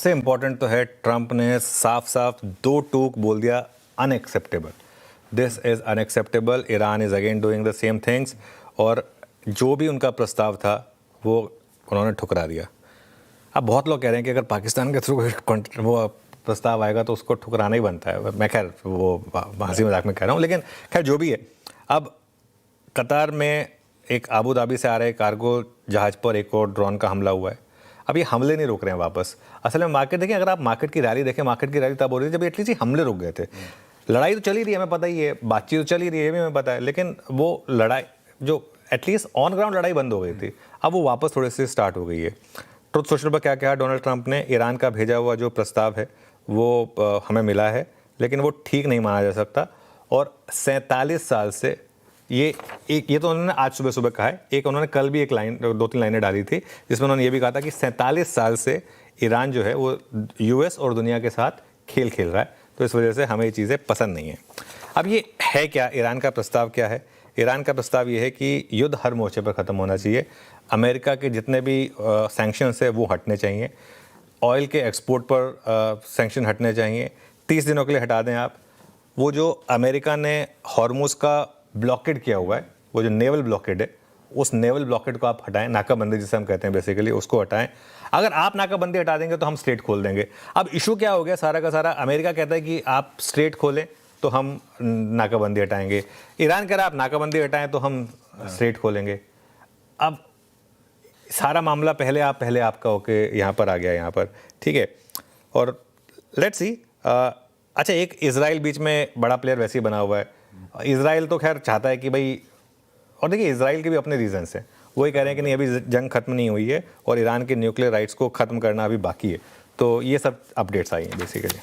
सबसे इम्पोर्टेंट तो है, ट्रंप ने साफ साफ दो टूक बोल दिया, unacceptable, this is unacceptable, Iran is again doing the same things. और जो भी उनका प्रस्ताव था वो उन्होंने ठुकरा दिया। अब बहुत लोग कह रहे हैं कि अगर पाकिस्तान के थ्रू वो प्रस्ताव आएगा तो उसको ठुकराना ही बनता है। मैं खैर वो हंसी मजाक में कह रहा हूँ, लेकिन खैर जो भी है, अब कतार में एक आबू धाबी से आ रहे कार्गो जहाज़ पर एक और ड्रोन का हमला हुआ है। अब ये हमले नहीं रुक रहे हैं वापस। असल में मार्केट देखें, अगर आप मार्केट की रैली देखें, मार्केट की रैली तब हो रही थी जब एटलीस्ट ये हमले रुक गए थे। लड़ाई तो चली रही है, हमें पता ही है, बातचीत तो चली रही है, ये भी हमें पता है, लेकिन वो लड़ाई जो एटलीस्ट ऑन ग्राउंड लड़ाई बंद हो गई थी, अब वो वापस थोड़े से स्टार्ट हो गई है। ट्रुथ सोशल पर क्या कहा डोनाल्ड ट्रंप ने, ईरान का भेजा हुआ जो प्रस्ताव है वो हमें मिला है, लेकिन वो ठीक नहीं माना जा सकता। और 47 साल से ये तो उन्होंने आज सुबह सुबह कहा है। एक उन्होंने कल भी एक लाइन, 2-3 लाइनें डाली थी जिसमें उन्होंने ये भी कहा था कि 47 साल से ईरान जो है वो यूएस और दुनिया के साथ खेल खेल रहा है, तो इस वजह से हमें ये चीज़ें पसंद नहीं है। अब ये है क्या, ईरान का प्रस्ताव क्या है? ईरान का प्रस्ताव ये है कि युद्ध हर मोर्चे पर ख़त्म होना चाहिए, अमेरिका के जितने भी सैंक्शंस है वो हटने चाहिए, ऑयल के एक्सपोर्ट पर सैंक्शन हटने चाहिए, 30 दिनों के लिए हटा दें आप। वो जो अमेरिका ने हॉर्मुज़ का ब्लॉकेड किया हुआ है, वो जो नेवल ब्लॉकेड है, उस नेवल ब्लॉकेड को आप हटाएं, नाकाबंदी जिसे हम कहते हैं बेसिकली, उसको हटाएं। अगर आप नाकाबंदी हटा देंगे तो हम स्ट्रेट खोल देंगे। अब इशू क्या हो गया सारा का सारा, अमेरिका कहता है कि आप स्ट्रेट खोलें तो हम नाकाबंदी हटाएंगे, ईरान कह रहा है आप नाकाबंदी हटाएं तो हम स्ट्रेट खोलेंगे। अब सारा मामला पहले आपका होके यहाँ पर आ गया, यहाँ पर ठीक है। और लेट्स सी, अच्छा एक इजराइल बीच में बड़ा प्लेयर वैसे ही बना हुआ है। इजराइल तो खैर चाहता है कि भाई, और देखिए इजराइल के भी अपने रीजंस हैं, वही कह रहे हैं कि नहीं अभी जंग खत्म नहीं हुई है और ईरान के न्यूक्लियर राइट्स को ख़त्म करना अभी बाकी है। तो ये सब अपडेट्स आई हैं बेसिकली।